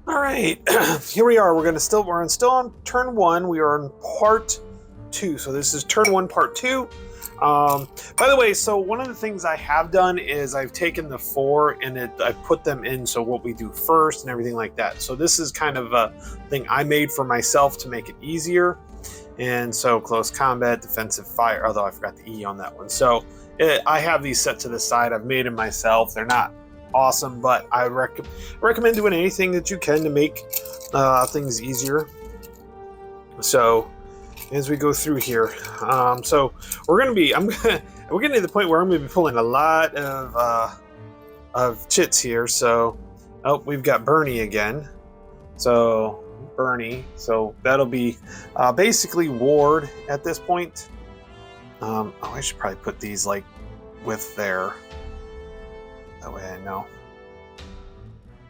All right, here we are. We're still on turn one. We are on part two. So this is turn one, part two. By the way, so one of the things I have done is I've taken the four and I put them in. So what we do first and everything like that. So this is kind of a thing I made for myself to make it easier. And so close combat, defensive fire. Although I forgot the E on that one. So I have these set to the side. I've made them myself. They're not awesome, but I recommend doing anything that you can to make things easier. So as we go through here, so we're getting to the point where I'm gonna be pulling a lot of chits here. So we've got Bernie again. So Bernie, so that'll be basically Ward at this point. I should probably put these like with their. That way I know.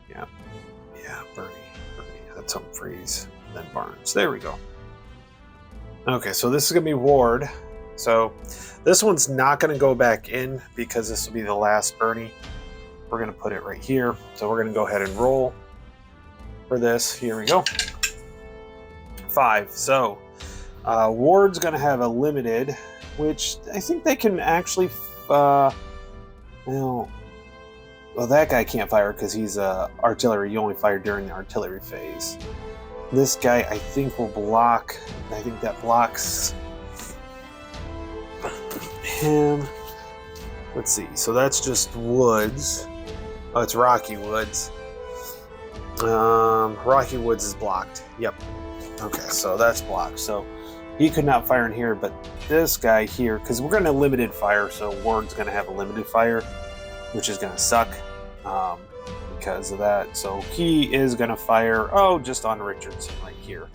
Yeah, Bernie. That's Humphreys, then Barnes. There we go. Okay, so this is going to be Ward. So this one's not going to go back in because this will be the last Bernie. We're going to put it right here. So we're going to go ahead and roll for this. Here we go. 5. So Ward's going to have a limited, which I think they can actually... Well, that guy can't fire because he's artillery. You only fire during the artillery phase. This guy, I think, will block. I think that blocks him. Let's see. So that's just Woods. Oh, it's Rocky Woods. Rocky Woods is blocked. Yep. Okay, so that's blocked. So he could not fire in here, but this guy here, because we're going to limited fire, so Ward's going to have a limited fire, which is going to suck because of that. So he is going to fire, just on Richardson right here.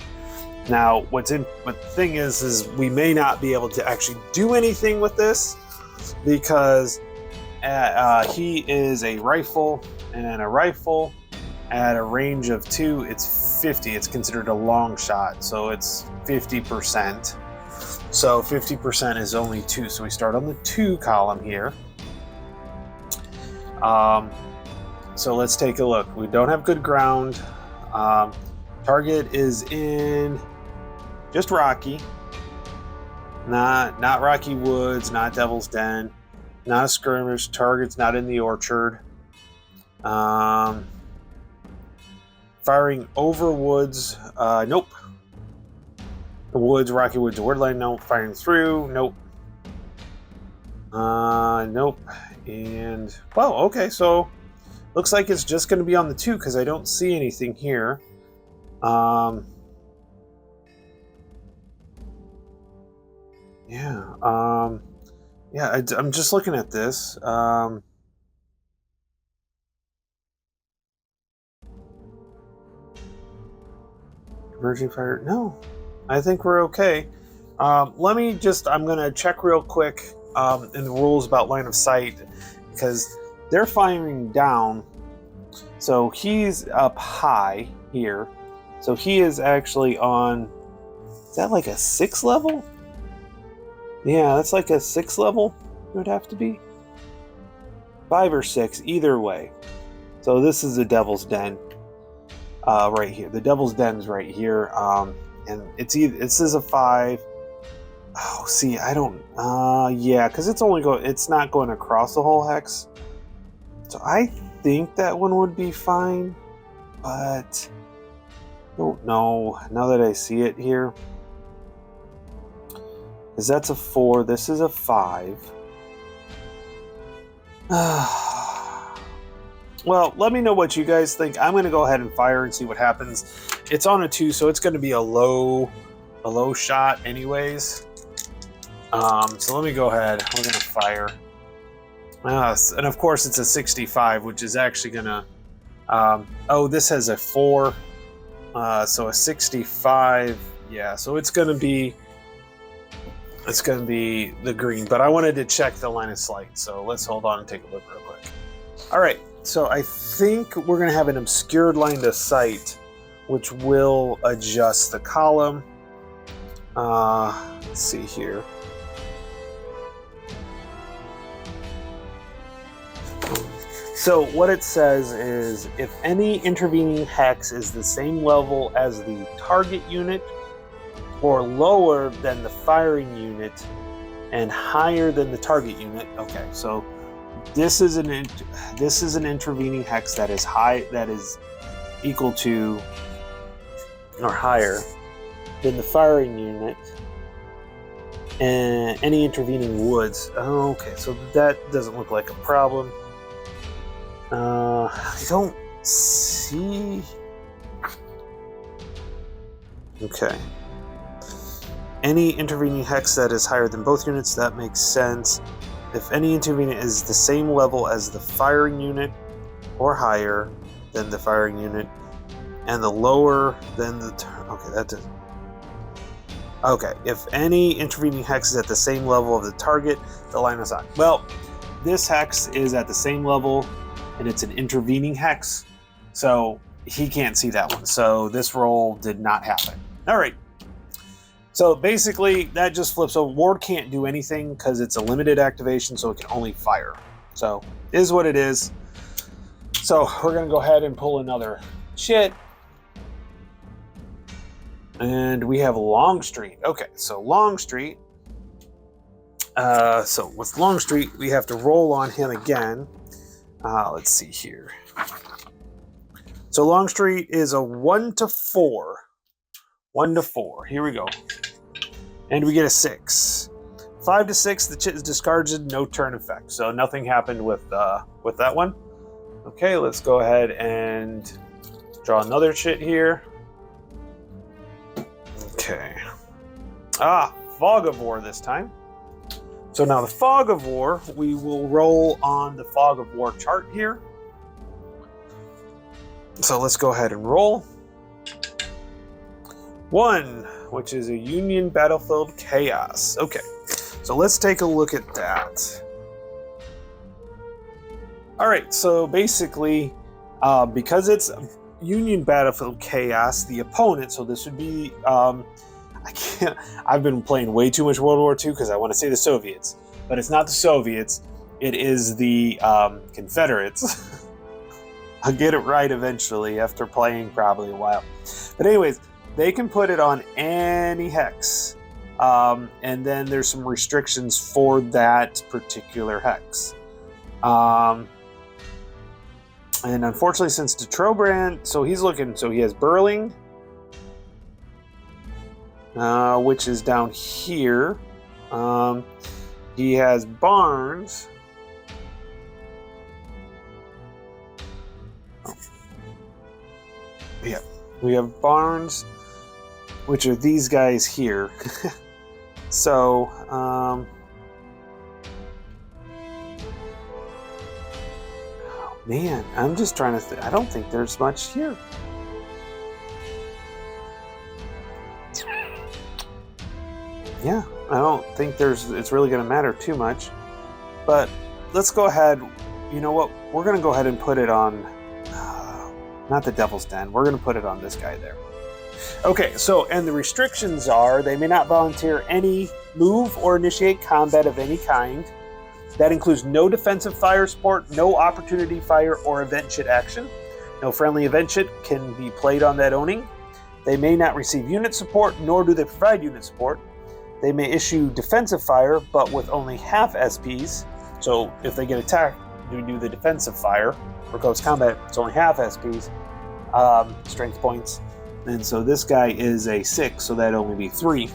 Now, but the thing is we may not be able to actually do anything with this because he is a rifle, and a rifle at a range of 2, it's 50. It's considered a long shot, so it's 50%. So 50% is only 2. So we start on the 2 column here. So let's take a look. We don't have good ground. Target is in just Rocky. Not Rocky Woods, not Devil's Den, not a skirmish. Target's not in the orchard. Firing over Woods, nope. The Woods, Rocky Woods, Woodline, nope. Firing through, nope. Nope. And, well, okay, so looks like it's just going to be on the 2 because I don't see anything here. I'm just looking at this. Emerging fire, no. I think we're okay. I'm going to check real quick in the rules about line of sight because they're firing down. So he's up high here. So he is actually on, is that like a 6 level? Yeah, that's like a 6 level, it would have to be. 5 or 6, either way. So this is the Devil's Den right here. The Devil's Den's right here. And this is a 5. Oh, see, I don't, yeah, because it's not going across the whole hex. So I think that one would be fine, but I don't know now that I see it here. Because that's a 4, this is a 5. Well, let me know what you guys think. I'm going to go ahead and fire and see what happens. It's on a 2, so it's going to be a low shot anyways. So let me go ahead. We're going to fire. And of course it's a 65, which is actually gonna this has a 4, so a 65, yeah, so it's gonna be the green, but I wanted to check the line of sight, so let's hold on and take a look real quick. All right, so I think we're gonna have an obscured line of sight, which will adjust the column. Let's see here. So what it says is, if any intervening hex is the same level as the target unit or lower than the firing unit and higher than the target unit. Okay, so this is an intervening hex that is equal to or higher than the firing unit and any intervening woods. Oh, okay, so that doesn't look like a problem. I don't see. Okay. Any intervening hex that is higher than both units, that makes sense. If any intervening is the same level as the firing unit or higher than the firing unit and the lower than the okay, that does. Okay, if any intervening hex is at the same level of the target, the line of sight. Well, this hex is at the same level and it's an intervening hex, so he can't see that one. So this roll did not happen. All right. So basically, that just flips over. Ward can't do anything because it's a limited activation, so it can only fire. So, it is what it is. So, we're going to go ahead and pull another shit. And we have Longstreet. Okay, so Longstreet. So, with Longstreet, we have to roll on him again. Let's see here. So, Longstreet is a 1 to 4. 1 to 4. Here we go. And we get a 6. 5 to 6, the chit is discarded, no turn effect. So nothing happened with that one. Okay, let's go ahead and draw another chit here. Okay. Fog of War this time. So now the Fog of War, we will roll on the Fog of War chart here. So let's go ahead and roll. 1, which is a Union Battlefield Chaos. Okay, so let's take a look at that. All right, so basically, because it's Union Battlefield Chaos, the opponent, so this would be, I've been playing way too much World War II because I want to say the Soviets, but it's not the Soviets, it is the Confederates. I'll get it right eventually after playing probably a while. But anyways, they can put it on any hex. And then there's some restrictions for that particular hex. And unfortunately, since de Trobrand, so he has Burling, which is down here. He has Barnes. Oh. Yeah, we have Barnes, which are these guys here. So, oh, man, I'm just trying to I don't think there's much here. Yeah, I don't think it's really going to matter too much. But let's go ahead. You know what? We're going to go ahead and put it on, not the Devil's Den. We're going to put it on this guy there. Okay, so, and the restrictions are, they may not volunteer any move or initiate combat of any kind. That includes no defensive fire support, no opportunity fire or event shit action. No friendly event shit can be played on that owning. They may not receive unit support, nor do they provide unit support. They may issue defensive fire, but with only half SPs. So if they get attacked, we do the defensive fire. For close combat, it's only half SPs, strength points. And so this guy is a 6, so that'd only be 3.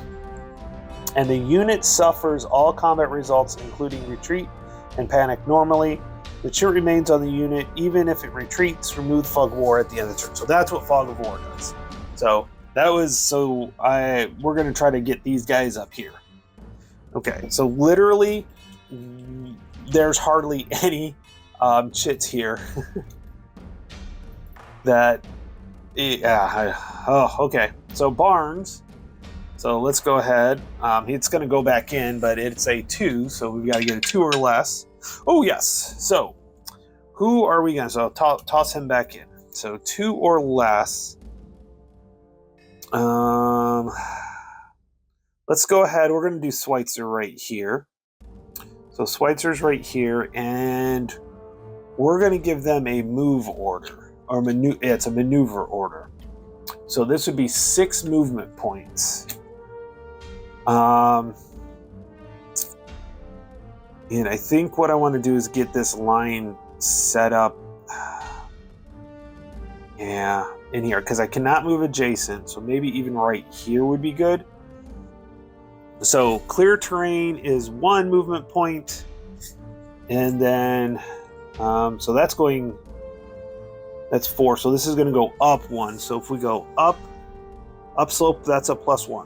And the unit suffers all combat results, including retreat and panic normally. The chit remains on the unit, even if it retreats. Remove the Fog of War at the end of the turn. So that's what Fog of War does. So that was, we're going to try to get these guys up here. Okay, so literally, there's hardly any chits here that, okay. So Barnes, so let's go ahead. It's going to go back in, but it's a 2, so we've got to get a 2 or less. Oh, yes. So who are we going to, so I'll toss him back in. So 2 or less. Let's go ahead. We're going to do Schweitzer right here. So Schweitzer's right here, and we're going to give them a move order, or it's a maneuver order. So this would be 6 movement points. And I think what I want to do is get this line set up, yeah, in here, because I cannot move adjacent, so maybe even right here would be good. So clear terrain is 1 movement point, and then so that's 4. So this is going to go up 1. So if we go up slope, that's a +1.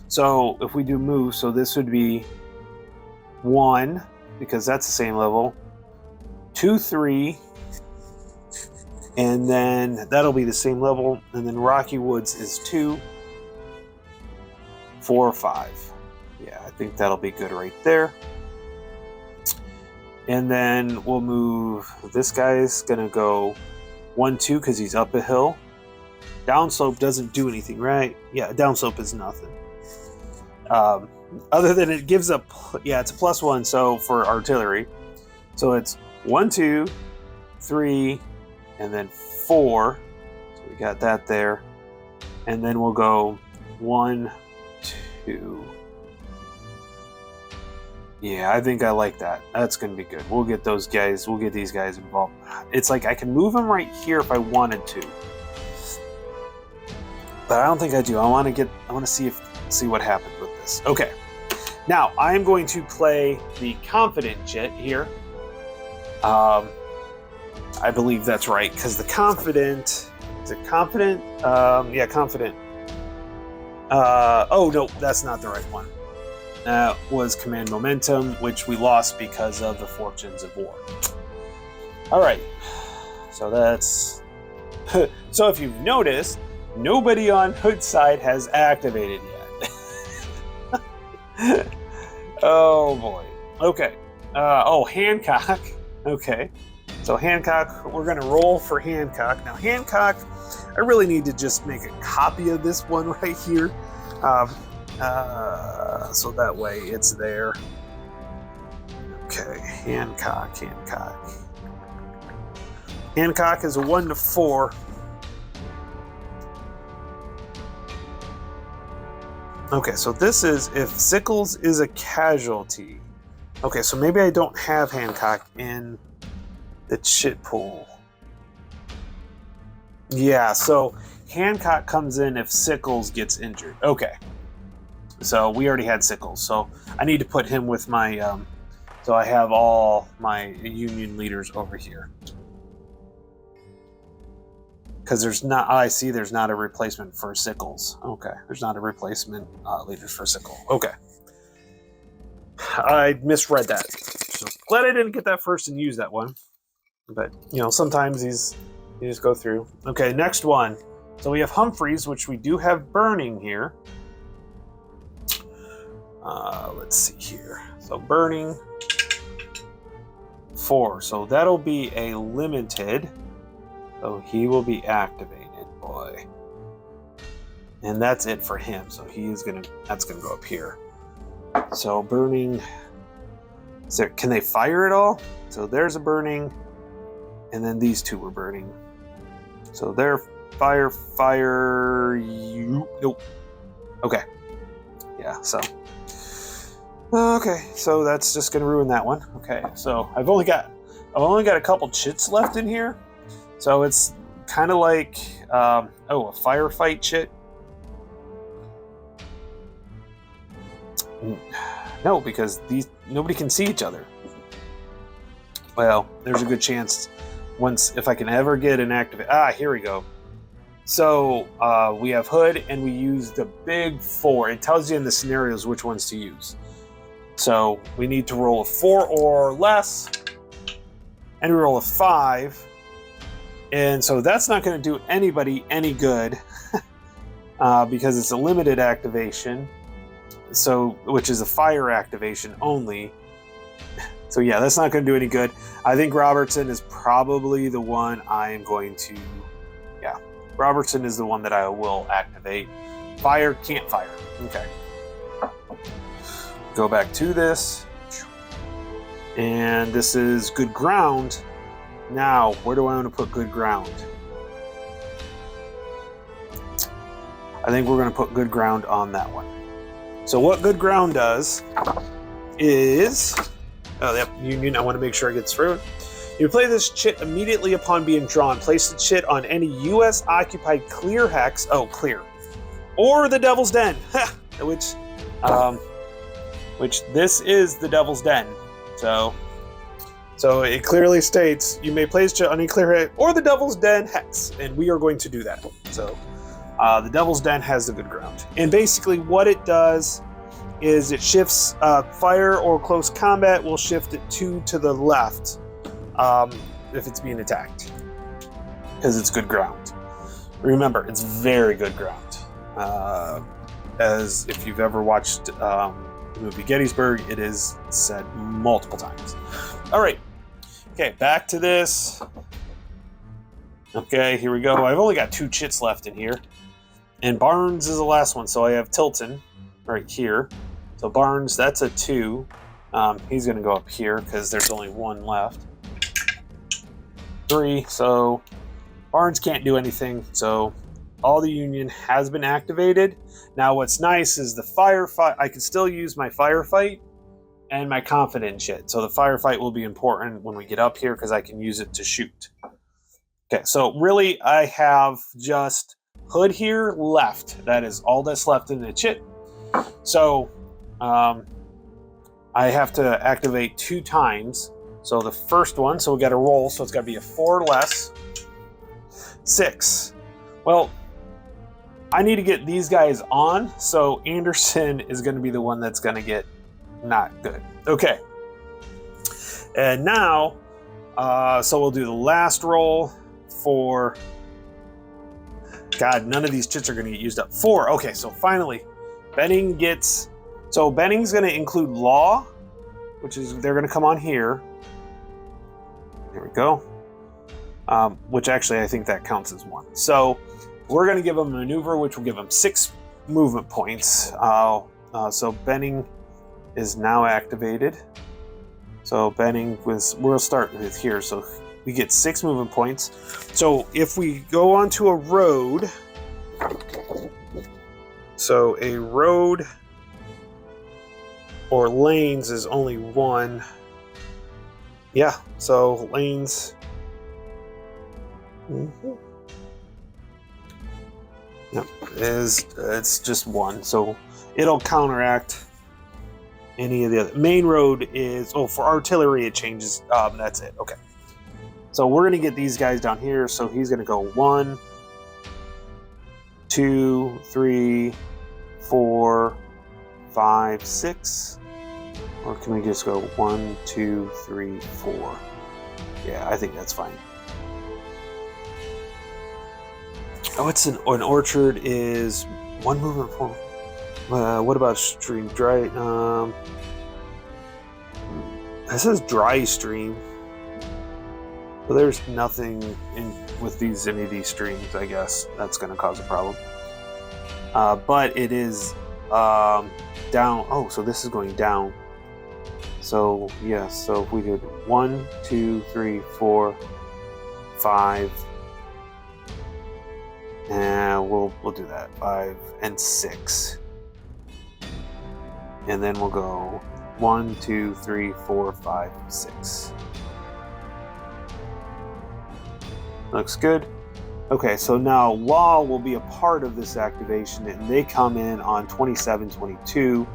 So if we do move, so this would be 1, because that's the same level, 2, 3, and then that'll be the same level, and then Rocky Woods is 2, 4, 5. Yeah, I think that'll be good right there. And then we'll move, this guy's gonna go 1, 2, because he's up a hill. Downslope doesn't do anything, right? Yeah, downslope is nothing. Other than it gives a, it's a +1, so for artillery. So it's 1, 2, 3, and then 4. So we got that there. And then we'll go 1, 2. Yeah, I think I like that. That's going to be good. We'll get these guys involved. It's like I can move them right here if I wanted to. But I don't think I do. I want to see what happens with this. Okay. Now, I am going to play the confident jet here. I believe that's right, because the confident, is it confident? Yeah, confident. Oh, no, that's not the right one. That was command momentum, which we lost because of the fortunes of war. All right, so that's... So if you've noticed, nobody on Hood's side has activated yet. Oh, boy. Okay. Hancock. Okay. So Hancock, we're going to roll for Hancock. Now, Hancock, I really need to just make a copy of this one right here. So that way it's there. Okay, Hancock. Hancock is a 1 to 4. Okay, so this is if Sickles is a casualty. Okay, so maybe I don't have Hancock in the chit pool. Yeah, so Hancock comes in if Sickles gets injured. Okay. So we already had Sickles, so I need to put him with my, so I have all my Union leaders over here. Because there's not, there's not a replacement for Sickles. Okay, there's not a replacement leaders for Sickle. Okay. I misread that. So glad I didn't get that first and use that one. But, sometimes these just go through. Okay, next one. So we have Humphreys, which we do have burning here. Let's see here. So burning 4. So that'll be a limited. So he will be activated, boy. And that's it for him. So that's gonna go up here. So burning. Can they fire at all? So there's a burning. And then these two were burning. So they're fire. Nope. Okay. Yeah, so. Okay, so that's just gonna ruin that one. Okay, so I've only got a couple chits left in here. So it's kind of like a firefight chit. No, because nobody can see each other. Well, there's a good chance if I can ever get an activate. Here we go. So we have Hood, and we use the big 4. It tells you in the scenarios which ones to use. So we need to roll a 4 or less, and we roll a 5. And so that's not going to do anybody any good because it's a limited activation. So, which is a fire activation only. So yeah, that's not going to do any good. I think Robertson is probably the one I am going to, Robertson is the one that I will activate. Fire, can't fire. Okay. Go back to this. And this is good ground. Now, where do I want to put good ground? I think we're going to put good ground on that one. So what good ground does is... Oh, yep, Union. I want to make sure I get through it. You play this chit immediately upon being drawn. Place the chit on any U.S.-occupied clear hex. Oh, clear. Or the Devil's Den. which this is the Devil's Den. So it clearly states you may place chit on any clear hex or the Devil's Den hex. And we are going to do that. So the Devil's Den has the good ground. And basically what it does is it shifts fire or close combat will shift it to the left if it's being attacked, because it's good ground. Remember, it's very good ground. As if you've ever watched the movie Gettysburg, it is said multiple times. All right, okay, back to this. Okay, here we go. I've only got 2 chits left in here, and Barnes is the last one, so I have Tilton right here. So Barnes, that's a 2. He's going to go up here because there's only 1 left. 3, so Barnes can't do anything. So all the Union has been activated. Now what's nice is the firefight. I can still use my firefight and my confident shit. So the firefight will be important when we get up here because I can use it to shoot. Okay, so really I have just Hood here left. That is all that's left in the chit. So I have to activate 2 times. So the first one, so we got to roll, so it's got to be a 4 or less. 6. Well, I need to get these guys on, so Anderson is going to be the one that's going to get not good. Okay. And now, so we'll do the last roll for... God, none of these chits are going to get used up. 4. Okay, so finally, Benning gets... So Benning's going to include Law, which is they're going to come on here. There we go. Which actually I think that counts as 1. So we're going to give him a maneuver, which will give him 6 movement points. So Benning is now activated. So Benning we'll start with here. So we get 6 movement points. So if we go onto a road, so a road or lanes is only 1. Yeah, so lanes. Yep, it's just 1. So it'll counteract any of the other. Main road is, for artillery it changes. That's it. Okay. So we're gonna get these guys down here. So he's gonna go 1, 2, 3, 4, 5, 6. Or can we just go 1, 2, 3, 4? Yeah, I think that's fine. Oh, it's an orchard is 1 movement form. What about stream dry? It says dry stream. But there's nothing with any of these streams. I guess that's going to cause a problem. But it is down. Oh, so this is going down. So yes. So if we did 1, 2, 3, 4, 5. And we'll do that. 5 and 6. And then we'll go 1, 2, 3, 4, 5, 6. Looks good. Okay, so now Law will be a part of this activation, and they come in on 27, 22,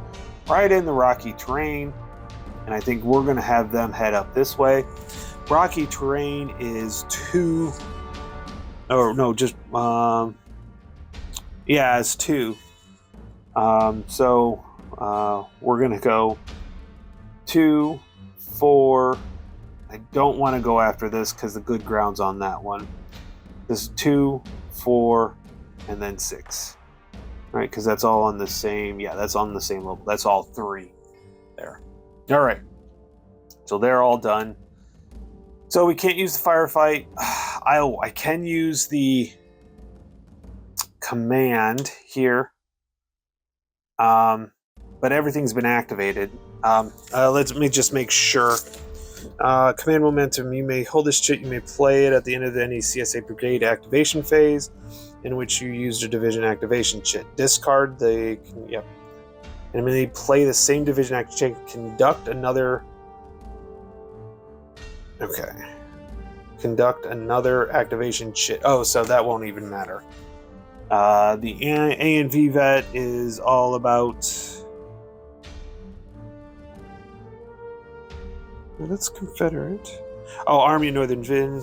right in the rocky terrain. And I think we're going to have them head up this way. Rocky terrain is 2. Or no, just yeah, it's 2. So we're gonna go 2, 4. I don't want to go after this because the good ground's on that one. This is 2, 4, and then 6. Right, because that's all on the same. Yeah, that's on the same level. That's all 3 there. All right. So they're all done. So we can't use the firefight. I can use the command here, but everything's been activated. Let me just make sure. Command momentum. You may hold this chit. You may play it at the end of any CSA brigade activation phase, in which you used a division activation chit. Discard the. Yep. And when they play the same division activation, conduct another. Okay. Conduct another activation chit. Oh, so that won't even matter. The A and V vet is all about. That's Confederate. Oh, Army of Northern Virginia.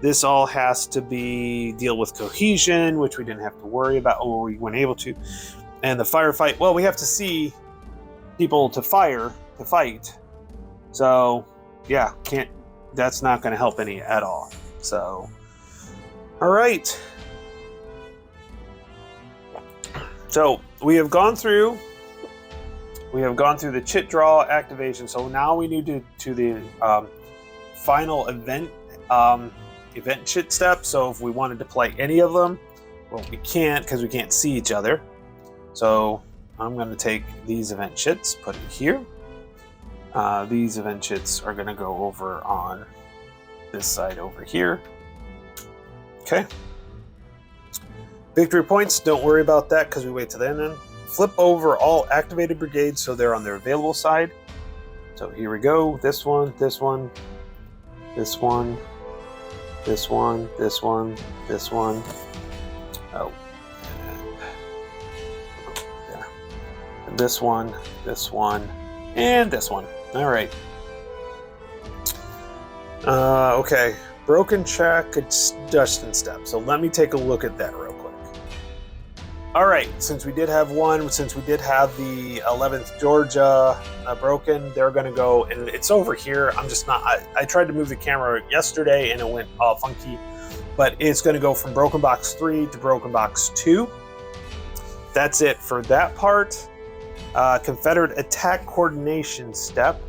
This all has to be deal with cohesion, which we didn't have to worry about, or we weren't able to. And the firefight. Well, we have to see people to fight. So, yeah, can't. That's not going to help any at all. So, all right. So we have gone through. We have gone through the chit draw activation. So now we need to the final event chit step. So if we wanted to play any of them, well, we can't because we can't see each other. So I'm going to take these event chits, put it here. These event chits are going to go over on this side over here. Okay. Victory points, don't worry about that because we wait till the end. Flip over all activated brigades so they're on their available side. So here we go. This one, this one, this one, this one, this one, this one. Oh. Yeah. And this one, and this one. All right. Okay. Broken check, it's Dustin step. So let me take a look at that real quick. All right, since we did have the 11th Georgia broken, they're going to go, and it's over here. I'm just not, I tried to move the camera yesterday and it went all funky, but it's going to go from broken box 3 to broken box 2. That's it for that part. Confederate attack coordination step.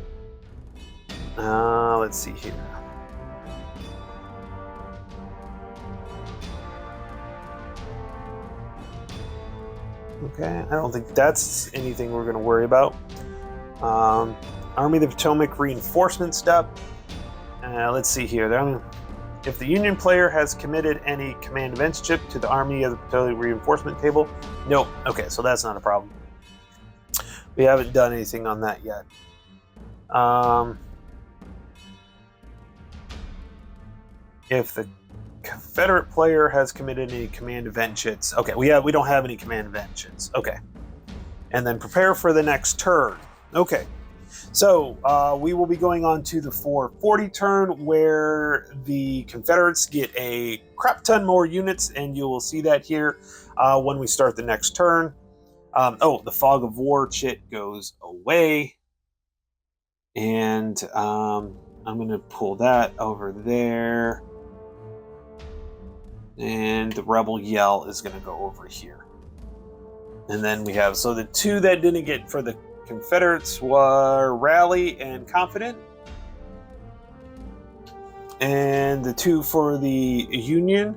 Let's see here. Okay, I don't think that's anything we're going to worry about. Army of the Potomac reinforcement step. Let's see here. If the Union player has committed any command events chip to the Army of the Potomac reinforcement table, nope. Okay, so that's not a problem. We haven't done anything on that yet. If the Confederate player has committed any command event chits. Okay, we don't have any command event chits. Okay. And then prepare for the next turn. Okay. So we will be going on to the 440 turn where the Confederates get a crap ton more units, and you will see that here when we start the next turn. The fog of war chit goes away. And I'm going to pull that over there. And the rebel yell is going to go over here. And then we have, so the two that didn't get for the Confederates were rally and confident. And the two for the Union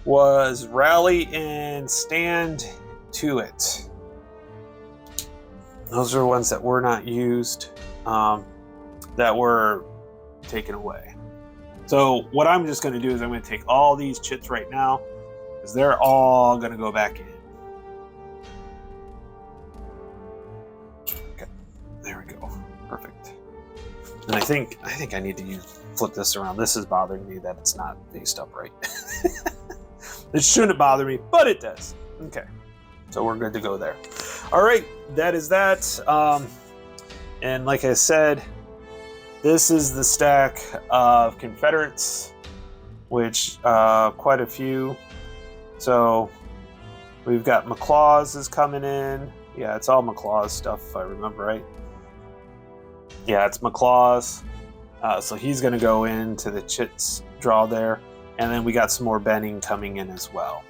was rally and stand to it. Those are the ones that were not used, that were taken away. So what I'm just going to do is I'm going to take all these chits right now because they're all going to go back in. Okay, there we go. Perfect. And I think I need to flip this around. This is bothering me that it's not faced up right. It shouldn't bother me, but it does. Okay, so we're good to go there. All right, that is that. And like I said, this is the stack of Confederates, which quite a few. So we've got McLaws is coming in. Yeah, it's all McLaws stuff, if I remember right. Yeah, it's McLaws. So he's going to go into the chits draw there. And then we got some more Benning coming in as well.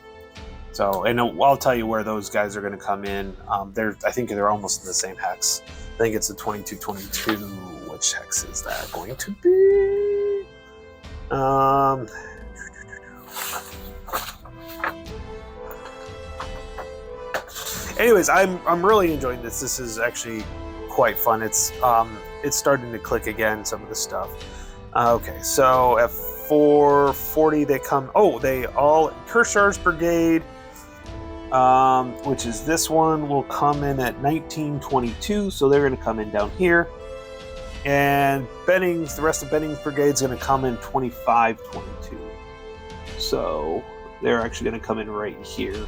So, and I'll tell you where those guys are going to come in. I think they're almost in the same hex. I think it's the 2222. Which hex is that going to be? Anyways, I'm really enjoying this. This is actually quite fun. It's starting to click again, some of the stuff. Okay, so at 440 they come. Oh, they all Kershaw's Brigade, which is this one, will come in at 1922. So they're going to come in down here, and Benning's, the rest of Benning's brigade is going to come in 2522. So they're actually going to come in right here,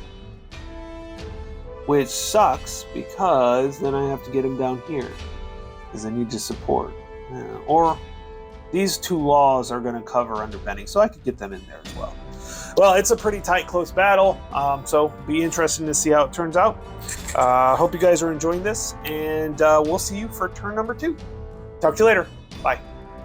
which sucks because then I have to get them down here because I need to support. Or these two laws are going to cover under Benning, so I could get them in there as well. Well, it's a pretty tight, close battle, so be interesting to see how it turns out. Hope you guys are enjoying this, and we'll see you for turn number 2. Talk to you later. Bye.